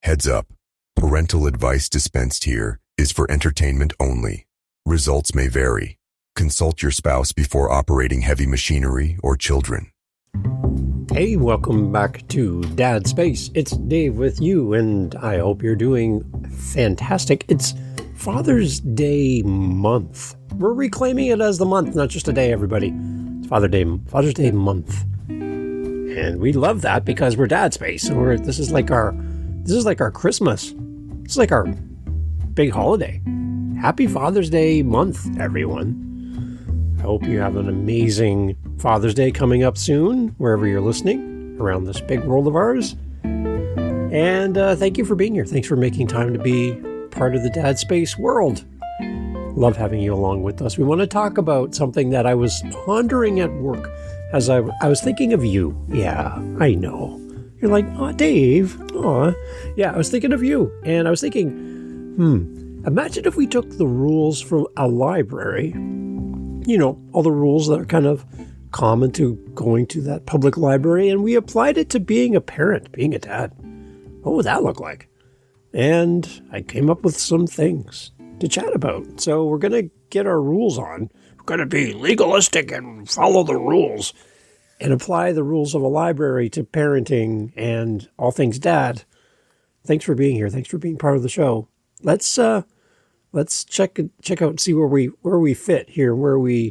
Heads up. Parental advice dispensed here is for entertainment only. Results may vary. Consult your spouse before operating heavy machinery or children. Hey, welcome back to Dad Space. It's Dave with you, and I hope you're doing fantastic. It's Father's Day month. We're reclaiming it as the month, not just a day, everybody. It's Father's Day month. And we love that because we're Dad Space. So this is like our Christmas. It's like our big holiday. Happy Father's Day month, everyone. I hope you have an amazing Father's Day coming up soon, wherever you're listening, around this big world of ours. And thank you for being here. Thanks for making time to be part of the Dad Space world. Love having you along with us. We want to talk about something that I was pondering at work as I was thinking of you. Yeah, I know. You're like, oh, Dave. Aw. Yeah, I was thinking of you. And I was thinking, imagine if we took the rules from a library, you know, all the rules that are kind of common to going to that public library, and we applied it to being a parent, being a dad. What would that look like? And I came up with some things to chat about. So we're going to get our rules on. We're going to be legalistic and follow the rules and apply the rules of a library to parenting and all things dad. Thanks for being here. Thanks for being part of the show. Let's check out and see where we fit here, where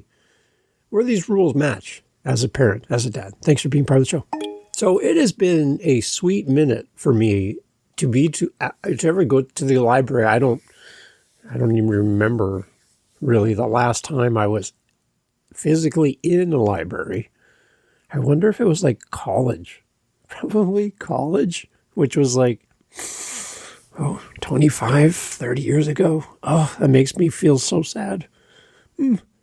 these rules match as a parent, as a dad. Thanks for being part of the show. So it has been a sweet minute for me to ever go to the library. I don't even remember really the last time I was physically in a library. I wonder if it was like college, probably college, which was like, 25, 30 years ago. Oh, that makes me feel so sad.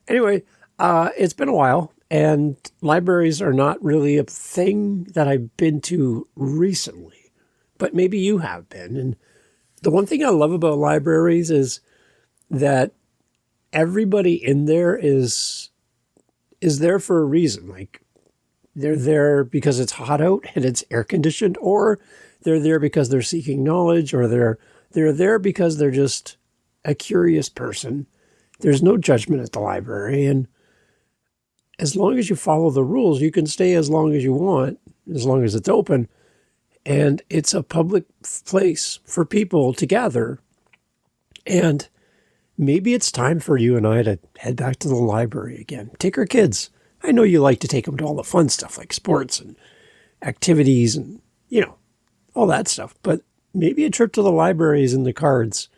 Anyway, it's been a while, and libraries are not really a thing that I've been to recently, but maybe you have been. And the one thing I love about libraries is that everybody in there is there for a reason. Like, they're there because it's hot out and it's air conditioned, or they're there because they're seeking knowledge, or they're there because they're just a curious person. There's no judgment at the library, and as long as you follow the rules, you can stay as long as you want, as long as it's open, and it's a public place for people to gather. And maybe it's time for you and I to head back to the library again. Take our kids. I know you like to take them to all the fun stuff like sports and activities and, you know, all that stuff. But maybe a trip to the library is in the cards.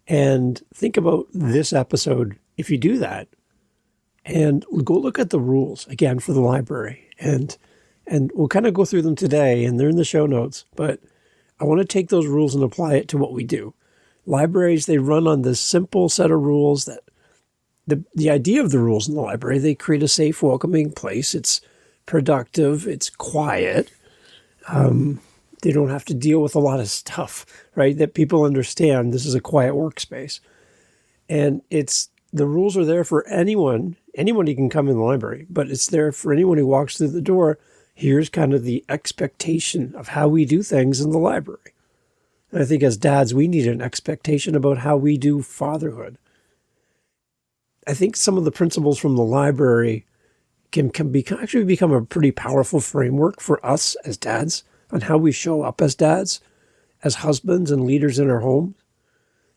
And think about this episode if you do that. And go look at the rules again for the library. And we'll kind of go through them today, and they're in the show notes. But I want to take those rules and apply it to what we do. Libraries, they run on this simple set of rules that the idea of the rules in the library, they create a safe, welcoming place. It's productive. It's quiet. They don't have to deal with a lot of stuff, right? That people understand this is a quiet workspace. And the rules are there for anyone. Anybody can come in the library, but it's there for anyone who walks through the door. Here's kind of the expectation of how we do things in the library. And I think as dads, we need an expectation about how we do fatherhood. I think some of the principles from the library can actually become a pretty powerful framework for us as dads on how we show up as dads, as husbands and leaders in our homes.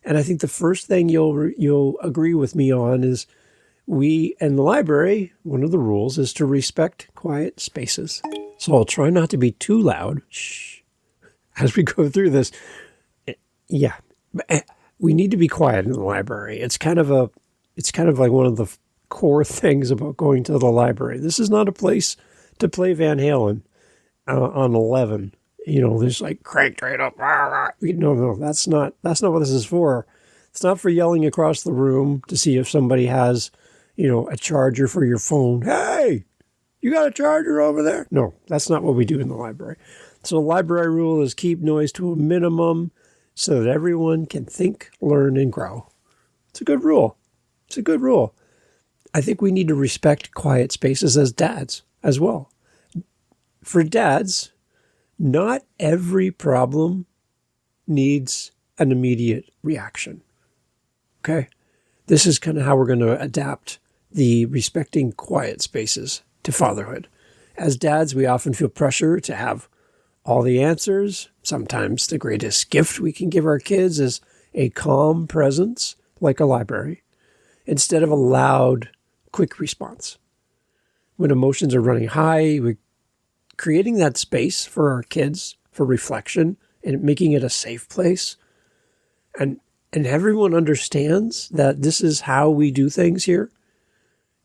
And I think the first thing you'll agree with me on is we, in the library, one of the rules is to respect quiet spaces. So I'll try not to be too loud as we go through this. Yeah, we need to be quiet in the library. It's kind of like one of the core things about going to the library. This is not a place to play Van Halen on 11. You know, there's like cranked right up. No, that's not what this is for. It's not for yelling across the room to see if somebody has, you know, a charger for your phone. Hey, you got a charger over there? No, that's not what we do in the library. So the library rule is keep noise to a minimum so that everyone can think, learn, and grow. It's a good rule. It's a good rule. I think we need to respect quiet spaces as dads as well. For dads, not every problem needs an immediate reaction. Okay? This is kind of how we're going to adapt the respecting quiet spaces to fatherhood. As dads, we often feel pressure to have all the answers. Sometimes the greatest gift we can give our kids is a calm presence, like a library, instead of a loud, quick response. When emotions are running high, we're creating that space for our kids for reflection and making it a safe place. And everyone understands that this is how we do things here.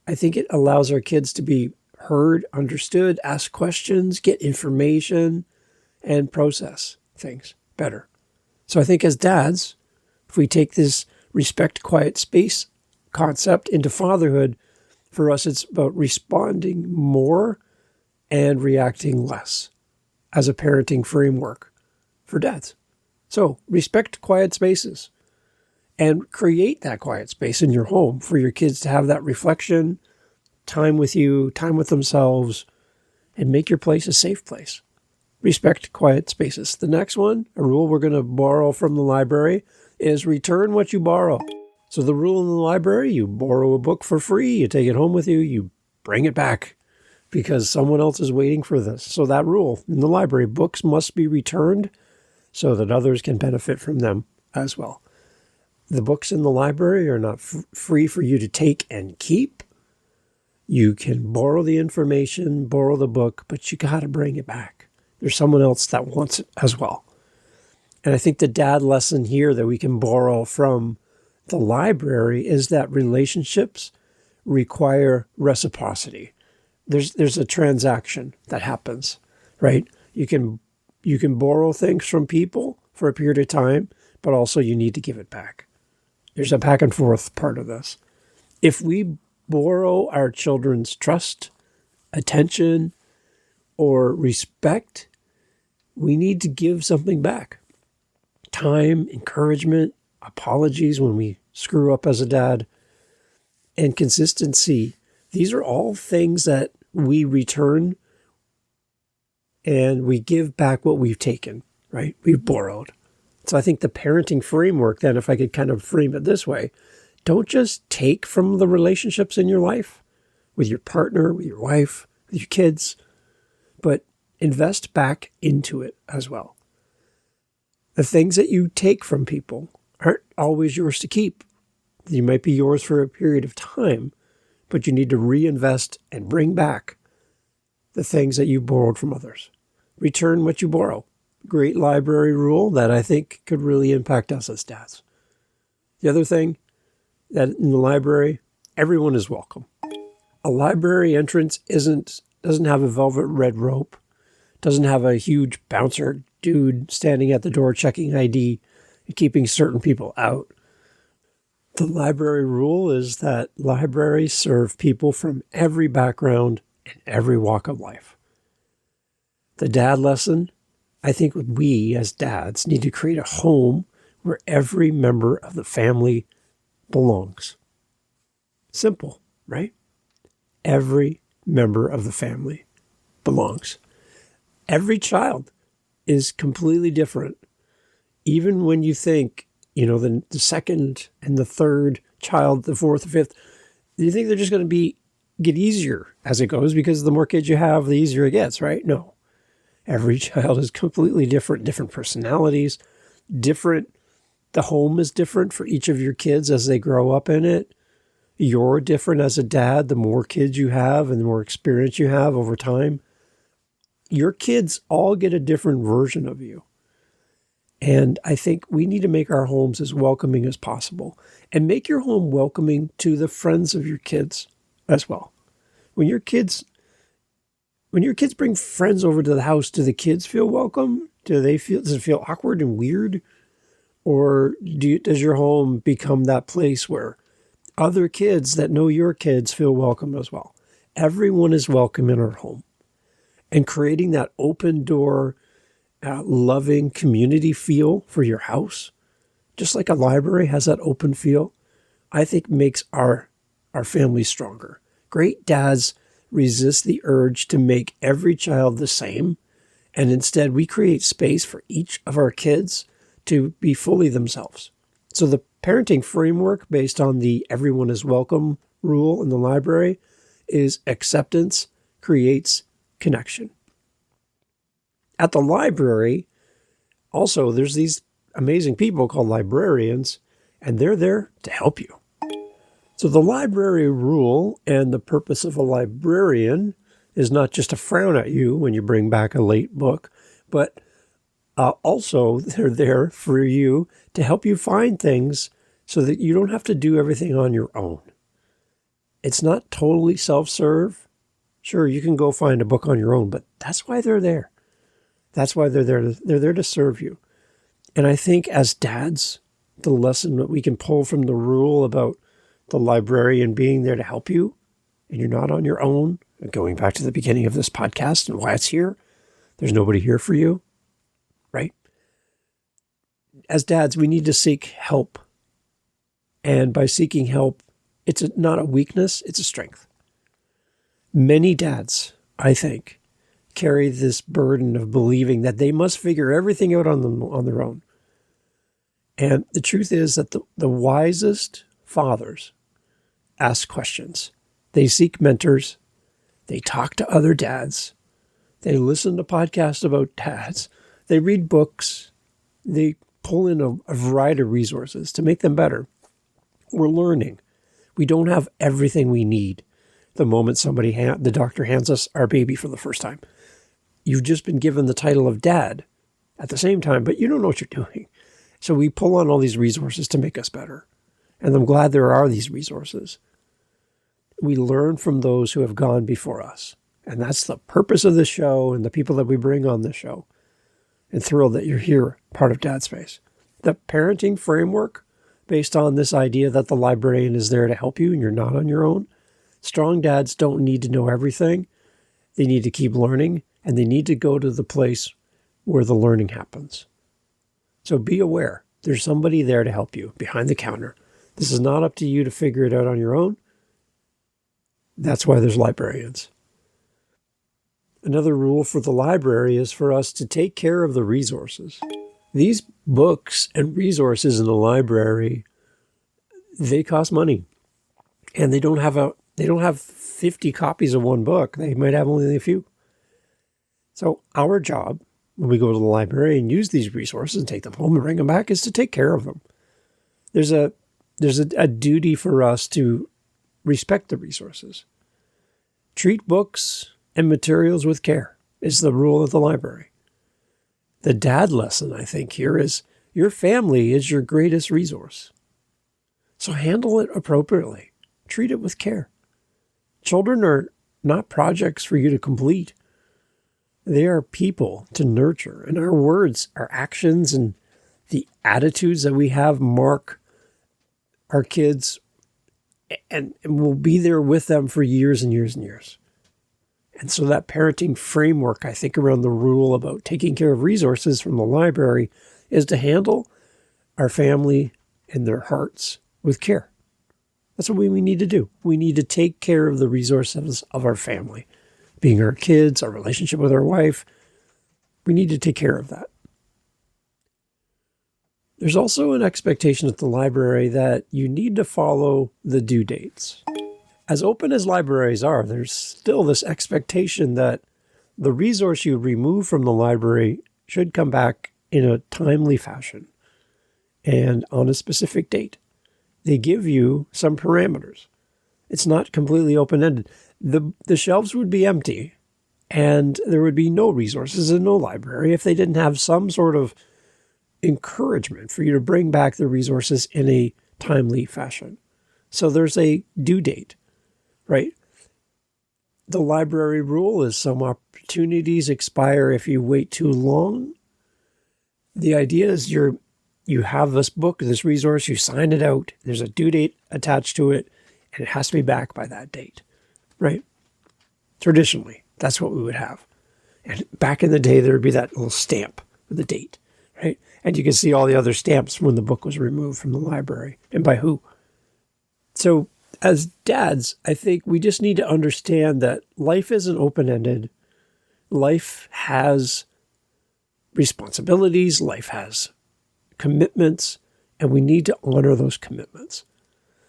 I think it allows our kids to be heard, understood, ask questions, get information, and process things better. So I think as dads, if we take this respect quiet space concept into fatherhood, for us it's about responding more and reacting less as a parenting framework for dads. So respect quiet spaces and create that quiet space in your home for your kids to have that reflection, time with you, time with themselves, and make your place a safe place. Respect quiet spaces. The next one, a rule we're going to borrow from the library, is return what you borrow. So the rule in the library, you borrow a book for free, you take it home with you, you bring it back because someone else is waiting for this. So that rule in the library, books must be returned so that others can benefit from them as well. The books in the library are not free for you to take and keep. You can borrow the information, borrow the book, but you got to bring it back. There's someone else that wants it as well. And I think the dad lesson here that we can borrow from the library is that relationships require reciprocity. There's a transaction that happens, right? You can borrow things from people for a period of time, but also you need to give it back. There's a back and forth part of this. If we borrow our children's trust, attention, or respect, we need to give something back. Time, encouragement, apologies when we screw up as a dad, and consistency. These are all things that we return and we give back what we've taken, right? We've borrowed. So I think the parenting framework, then, if I could kind of frame it this way, don't just take from the relationships in your life with your partner, with your wife, with your kids, but invest back into it as well. The things that you take from people aren't always yours to keep. They might be yours for a period of time, but you need to reinvest and bring back the things that you borrowed from others. Return what you borrow. Great library rule that I think could really impact us as dads. The other thing, that in the library, everyone is welcome. A library entrance doesn't have a velvet red rope, doesn't have a huge bouncer dude standing at the door checking ID and keeping certain people out. The library rule is that libraries serve people from every background and every walk of life. The dad lesson, I think we as dads need to create a home where every member of the family belongs. Simple, right? Every member of the family belongs. Every child is completely different. Even when you think, the second and the third child, the fourth, the fifth, you think they're just going to get easier as it goes because the more kids you have, the easier it gets, right? No. Every child is completely different personalities, different. The home is different for each of your kids as they grow up in it. You're different as a dad, the more kids you have and the more experience you have over time. Your kids all get a different version of you. And I think we need to make our homes as welcoming as possible and make your home welcoming to the friends of your kids as well. When your kids bring friends over to the house, do the kids feel welcome? Does it feel awkward and weird? Or does your home become that place where other kids that know your kids feel welcome as well? Everyone is welcome in our home. And creating that open door, loving community feel for your house, just like a library has that open feel, I think makes our family stronger. Great dads resist the urge to make every child the same, and instead we create space for each of our kids to be fully themselves. So the parenting framework based on the everyone is welcome rule in the library is acceptance creates connection. At the library, also, there's these amazing people called librarians, and they're there to help you. So the library rule and the purpose of a librarian is not just to frown at you when you bring back a late book, but also they're there for you to help you find things so that you don't have to do everything on your own. It's not totally self-serve. Sure, you can go find a book on your own, but that's why they're there. That's why they're there. They're there to serve you. And I think as dads, the lesson that we can pull from the rule about the librarian being there to help you, and you're not on your own, and going back to the beginning of this podcast and why it's here, there's nobody here for you, right? As dads, we need to seek help. And by seeking help, it's not a weakness, it's a strength. Many dads, I think, carry this burden of believing that they must figure everything out on their own. And the truth is that the wisest fathers ask questions. They seek mentors. They talk to other dads. They listen to podcasts about dads. They read books. They pull in a variety of resources to make them better. We're learning. We don't have everything we need the moment the doctor hands us our baby for the first time. You've just been given the title of dad at the same time, but you don't know what you're doing. So we pull on all these resources to make us better. And I'm glad there are these resources. We learn from those who have gone before us. And that's the purpose of this show and the people that we bring on this show. And thrilled that you're here, part of Dad Space. The parenting framework, based on this idea that the librarian is there to help you and you're not on your own. Strong dads don't need to know everything. They need to keep learning, and they need to go to the place where the learning happens. So be aware. There's somebody there to help you behind the counter. This is not up to you to figure it out on your own. That's why there's librarians. Another rule for the library is for us to take care of the resources. These books and resources in the library, they cost money. And they don't have 50 copies of one book. They might have only a few. So our job when we go to the library and use these resources and take them home and bring them back is to take care of them. There's a duty for us to respect the resources. Treat books and materials with care is the rule of the library. The dad lesson, I think, here is your family is your greatest resource. So handle it appropriately. Treat it with care. Children are not projects for you to complete. They are people to nurture. And our words, our actions, and the attitudes that we have mark our kids and will be there with them for years and years and years. And so that parenting framework, I think, around the rule about taking care of resources from the library is to handle our family and their hearts with care. That's what we need to do. We need to take care of the resources of our family, being our kids, our relationship with our wife. We need to take care of that. There's also an expectation at the library that you need to follow the due dates. As open as libraries are, there's still this expectation that the resource you remove from the library should come back in a timely fashion and on a specific date. They give you some parameters. It's not completely open-ended. The shelves would be empty and there would be no resources in no library if they didn't have some sort of encouragement for you to bring back the resources in a timely fashion. So there's a due date, right? The library rule is some opportunities expire if you wait too long. The idea is you have this book, this resource, you sign it out, there's a due date attached to it, and it has to be back by that date, right? Traditionally, that's what we would have. And back in the day, there would be that little stamp with the date, right? And you can see all the other stamps when the book was removed from the library and by who. So as dads, I think we just need to understand that life isn't open-ended. Life has responsibilities. Life has commitments, and we need to honor those commitments.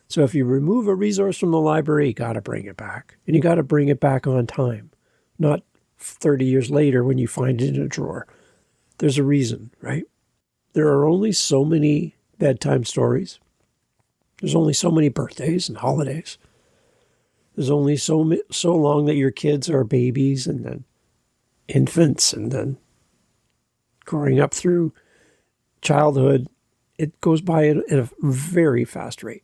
So if you remove a resource from the library, you got to bring it back. And you got to bring it back on time, not 30 years later when you find it in a drawer. There's a reason, right? There are only so many bedtime stories. There's only so many birthdays and holidays. There's only so long that your kids are babies and then infants and then growing up through childhood. It goes by at a very fast rate.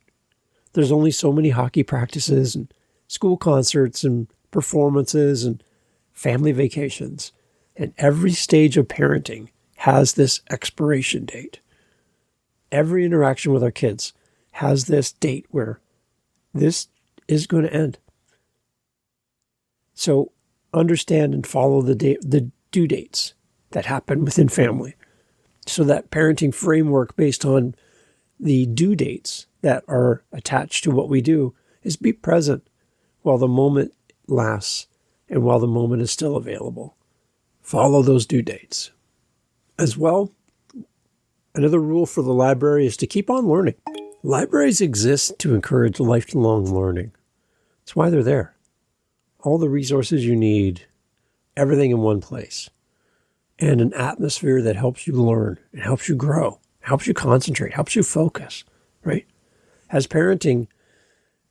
There's only so many hockey practices and school concerts and performances and family vacations. And every stage of parenting has this expiration date. Every interaction with our kids has this date where this is going to end. So understand and follow the due dates that happen within family. So that parenting framework based on the due dates that are attached to what we do is be present while the moment lasts and while the moment is still available. Follow those due dates. As well, another rule for the library is to keep on learning. Libraries exist to encourage lifelong learning. That's why they're there. All the resources you need, everything in one place, and an atmosphere that helps you learn, and helps you grow, helps you concentrate, helps you focus, right? As parenting,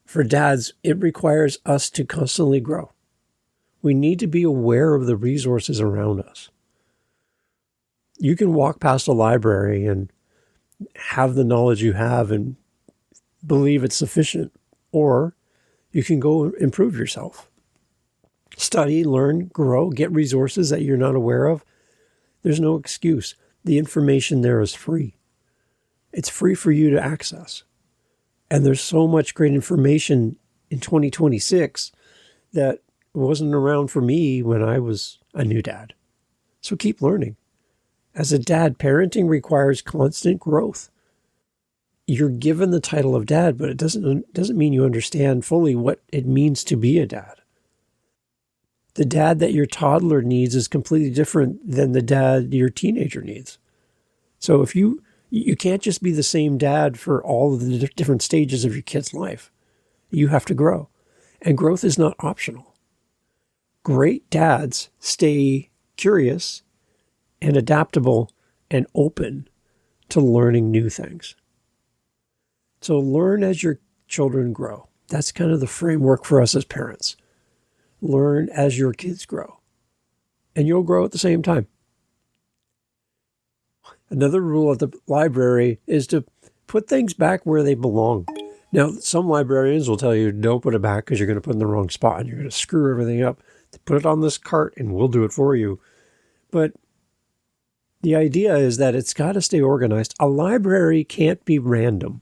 for dads, it requires us to constantly grow. We need to be aware of the resources around us. You can walk past a library and have the knowledge you have and believe it's sufficient, or you can go improve yourself. Study, learn, grow, get resources that you're not aware of. There's no excuse. The information there is free. It's free for you to access. And there's so much great information in 2026 that wasn't around for me when I was a new dad. So keep learning. As a dad, parenting requires constant growth. You're given the title of dad, but it doesn't mean you understand fully what it means to be a dad. The dad that your toddler needs is completely different than the dad your teenager needs. So if you can't just be the same dad for all of the different stages of your kid's life. You have to grow. And growth is not optional. Great dads stay curious and adaptable and open to learning new things. So learn as your children grow. That's kind of the framework for us as parents. Learn as your kids grow. And you'll grow at the same time. Another rule of the library is to put things back where they belong. Now, some librarians will tell you, don't put it back because you're going to put it in the wrong spot and you're going to screw everything up. Put it on this cart and we'll do it for you. But the idea is that it's got to stay organized. A library can't be random,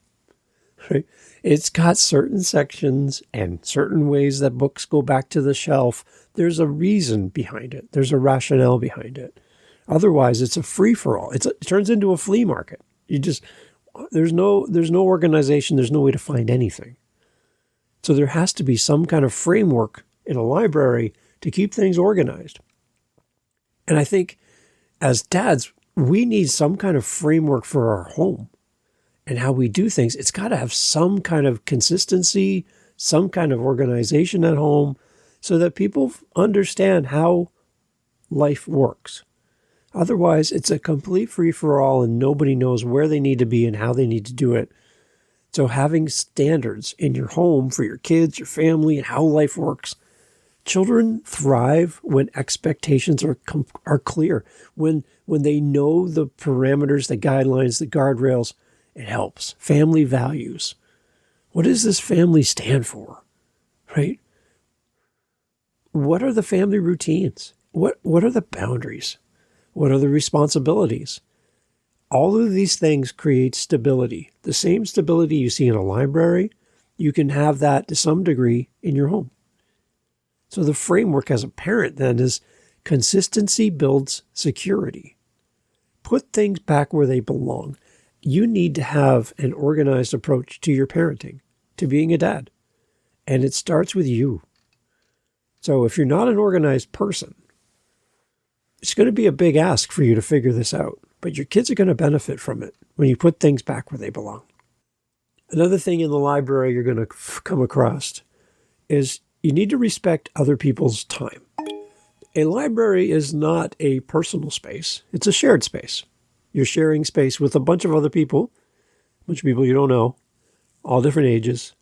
right? It's got certain sections and certain ways that books go back to the shelf. There's a reason behind it. There's a rationale behind it. Otherwise, it's a free-for-all. It turns into a flea market. There's no organization. There's no way to find anything. So there has to be some kind of framework in a library to keep things organized. And I think as dads, we need some kind of framework for our home and how we do things. It's got to have some kind of consistency, some kind of organization at home so that people understand how life works. Otherwise, it's a complete free-for-all and nobody knows where they need to be and how they need to do it. So having standards in your home for your kids, your family, and how life works. Children thrive when expectations are clear, when they know the parameters, the guidelines, the guardrails. It helps. Family values. What does this family stand for, right? What are the family routines? What are the boundaries? What are the responsibilities? All of these things create stability. The same stability you see in a library, you can have that to some degree in your home. So the framework as a parent then is consistency builds security. Put things back where they belong. You need to have an organized approach to your parenting, to being a dad. And it starts with you. So if you're not an organized person, it's going to be a big ask for you to figure this out. But your kids are going to benefit from it when you put things back where they belong. Another thing in the library you're going to come across is you need to respect other people's time. A library is not a personal space. It's a shared space. You're sharing space with a bunch of other people, a bunch of people you don't know, all different ages.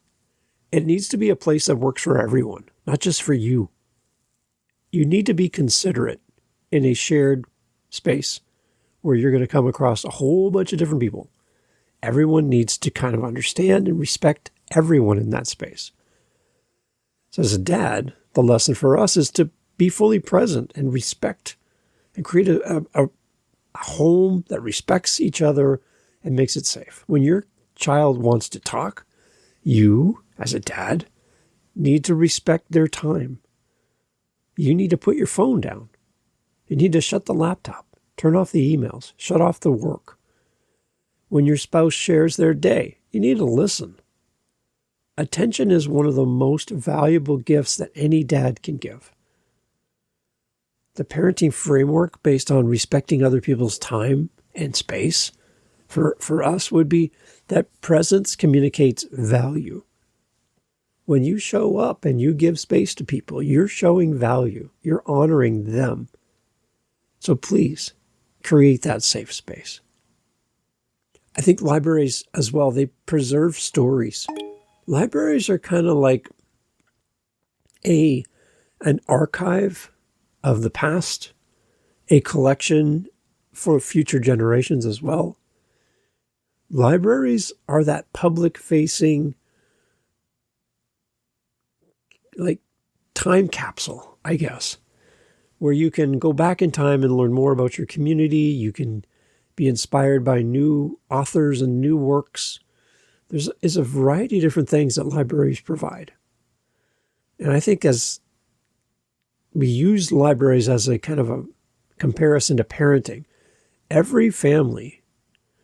It needs to be a place that works for everyone, not just for you. You need to be considerate in a shared space where you're going to come across a whole bunch of different people. Everyone needs to kind of understand and respect everyone in that space. So as a dad, the lesson for us is to be fully present and respect and create a home that respects each other and makes it safe. When your child wants to talk, you, as a dad, need to respect their time. You need to put your phone down. You need to shut the laptop, turn off the emails, shut off the work. When your spouse shares their day, you need to listen. Attention is one of the most valuable gifts that any dad can give. The parenting framework based on respecting other people's time and space for us would be that presence communicates value. When you show up and you give space to people, you're showing value. You're honoring them. So please create that safe space. I think libraries as well, they preserve stories. Libraries are kind of like an archive of the past, a collection for future generations as well. Libraries are that public-facing, like, time capsule, I guess, where you can go back in time and learn more about your community. You can be inspired by new authors and new works. There's a variety of different things that libraries provide. And I think as we use libraries as a kind of a comparison to parenting, every family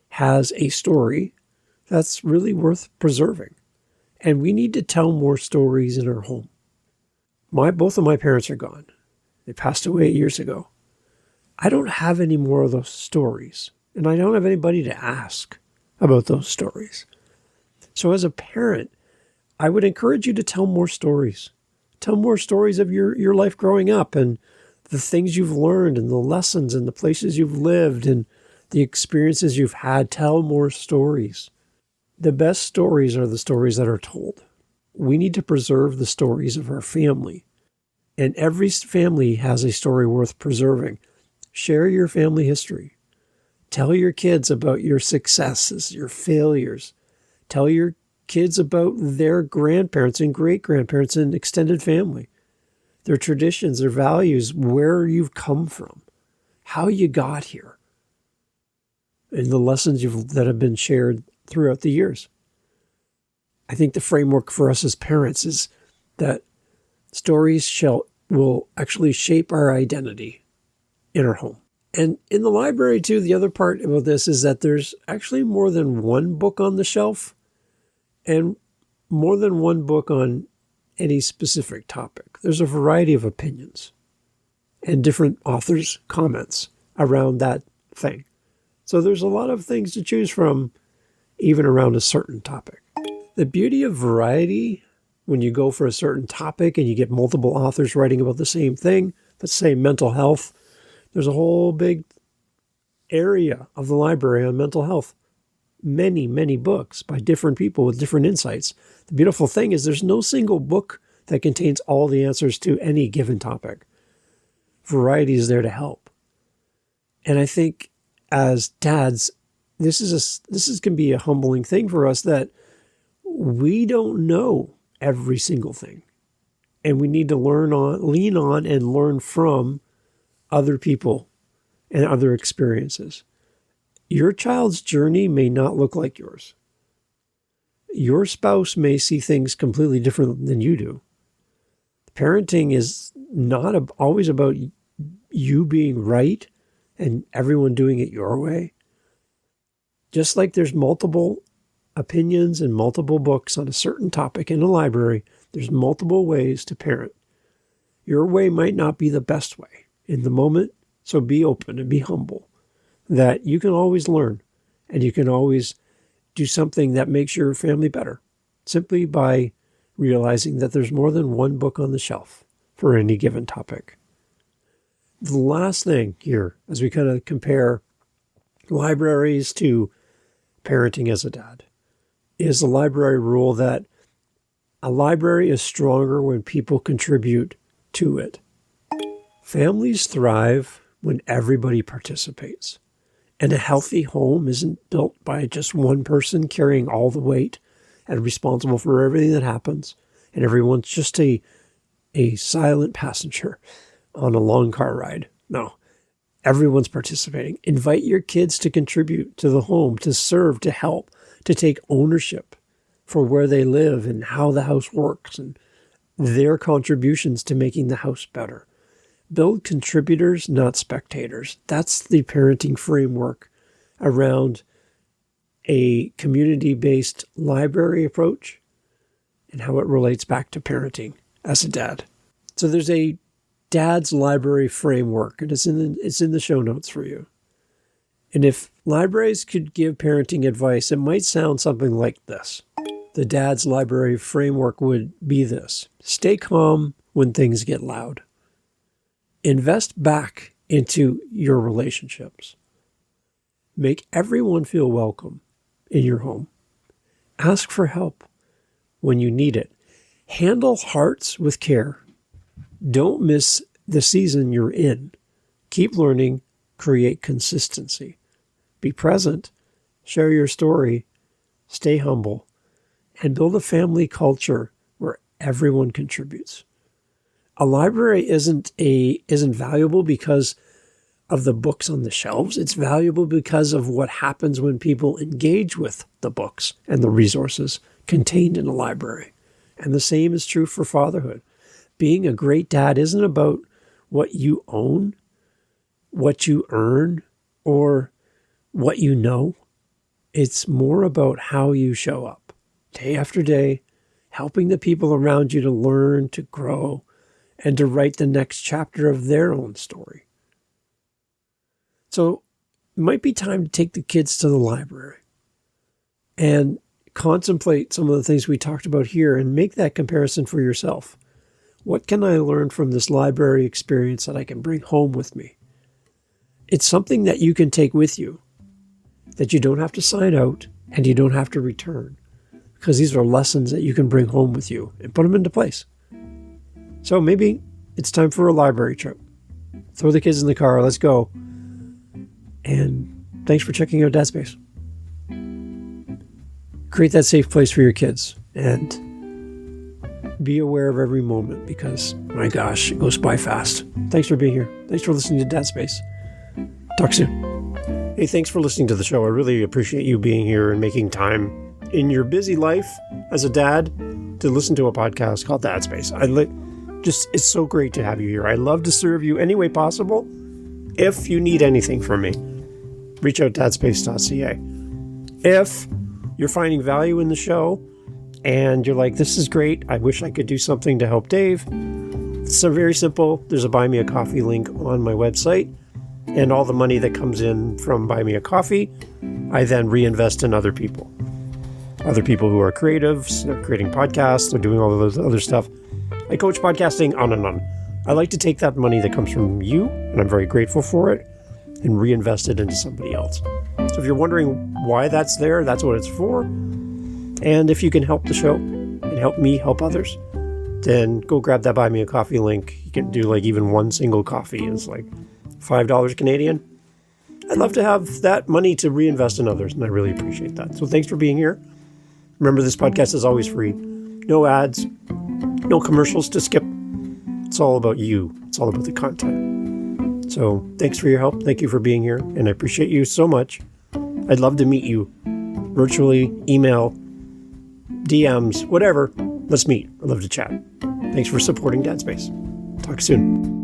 has a story that's really worth preserving. And we need to tell more stories in our home. Both of my parents are gone. They passed away years ago. I don't have any more of those stories. And I don't have anybody to ask about those stories. So as a parent, I would encourage you to tell more stories. Tell more stories of your life growing up and the things you've learned and the lessons and the places you've lived and the experiences you've had. Tell more stories. The best stories are the stories that are told. We need to preserve the stories of our family. And every family has a story worth preserving. Share your family history. Tell your kids about your successes, your failures. Tell your kids about their grandparents and great-grandparents and extended family, their traditions, their values, where you've come from, how you got here, and the lessons that have been shared throughout the years. I think the framework for us as parents is that stories will actually shape our identity in our home. And in the library, too, the other part about this is that there's actually more than one book on the shelf and more than one book on any specific topic. There's a variety of opinions and different authors' comments around that thing. So there's a lot of things to choose from, even around a certain topic. The beauty of variety, when you go for a certain topic and you get multiple authors writing about the same thing, let's say mental health, there's a whole big area of the library on mental health. Many, many books by different people with different insights. The beautiful thing is there's no single book that contains all the answers to any given topic. Variety is there to help. And I think as dads, this can be a humbling thing for us that we don't know every single thing. And we need to lean on and learn from other people and other experiences. Your child's journey may not look like yours. Your spouse may see things completely different than you do. Parenting is not always about you being right and everyone doing it your way. Just like there's multiple opinions and multiple books on a certain topic in a library, there's multiple ways to parent. Your way might not be the best way in the moment, so be open and be humble that you can always learn And you can always do something that makes your family better, simply by realizing that there's more than one book on the shelf for any given topic. The last thing here, as we kind of compare libraries to parenting as a dad, is the library rule that a library is stronger when people contribute to it. Families thrive when everybody participates. And a healthy home isn't built by just one person carrying all the weight and responsible for everything that happens. And everyone's just a silent passenger on a long car ride. No, everyone's participating. Invite your kids to contribute to the home, to serve, to help, to take ownership for where they live and how the house works and their contributions to making the house better. Build contributors, not spectators. That's the parenting framework around a community-based library approach and how it relates back to parenting as a dad. So there's a dad's library framework, and it's in the show notes for you. And if libraries could give parenting advice, it might sound something like this. The dad's library framework would be this: stay calm when things get loud. Invest back into your relationships. Make everyone feel welcome in your home. Ask for help when you need it. Handle hearts with care. Don't miss the season you're in. Keep learning. Create consistency. Be present. Share your story. Stay humble. And build a family culture where everyone contributes. A library isn't valuable because of the books on the shelves. It's valuable because of what happens when people engage with the books and the resources contained in a library. And the same is true for fatherhood. Being a great dad isn't about what you own, what you earn, or what you know. It's more about how you show up day after day, helping the people around you to learn, to grow, and to write the next chapter of their own story. So it might be time to take the kids to the library and contemplate some of the things we talked about here and make that comparison for yourself. What can I learn from this library experience that I can bring home with me? It's something that you can take with you, that you don't have to sign out and you don't have to return, because these are lessons that you can bring home with you and put them into place. So maybe it's time for a library trip. Throw the kids in the car. Let's go. And thanks for checking out Dad Space. Create that safe place for your kids and be aware of every moment, because, my gosh, it goes by fast. Thanks for being here. Thanks for listening to Dad Space. Talk soon. Hey, thanks for listening to the show. I really appreciate you being here and making time in your busy life as a dad to listen to a podcast called Dad Space. It's so great to have you here. I love to serve you any way possible. If you need anything from me, reach out to dadspace.ca. If you're finding value in the show and you're like, this is great, I wish I could do something to help Dave, it's so very simple. There's a Buy Me a Coffee link on my website, and all the money that comes in from Buy Me a Coffee, I then reinvest in other people. Other people who are creatives, they're creating podcasts, they're doing all of those other stuff. I coach podcasting, on and on. I like to take that money that comes from you, and I'm very grateful for it, and reinvest it into somebody else. So if you're wondering why that's there, that's what it's for. And if you can help the show and help me help others, then go grab that Buy Me a Coffee link. You can do like even one single coffee is like $5 Canadian. I'd love to have that money to reinvest in others, and I really appreciate that. So thanks for being here. Remember, this podcast is always free. No ads, no commercials to skip. It's all about you. It's all about the content. So thanks for your help. Thank you for being here, and I appreciate you so much. I'd love to meet you virtually, email, DMs, whatever. Let's meet. I'd love to chat. Thanks for supporting Dad Space. Talk soon.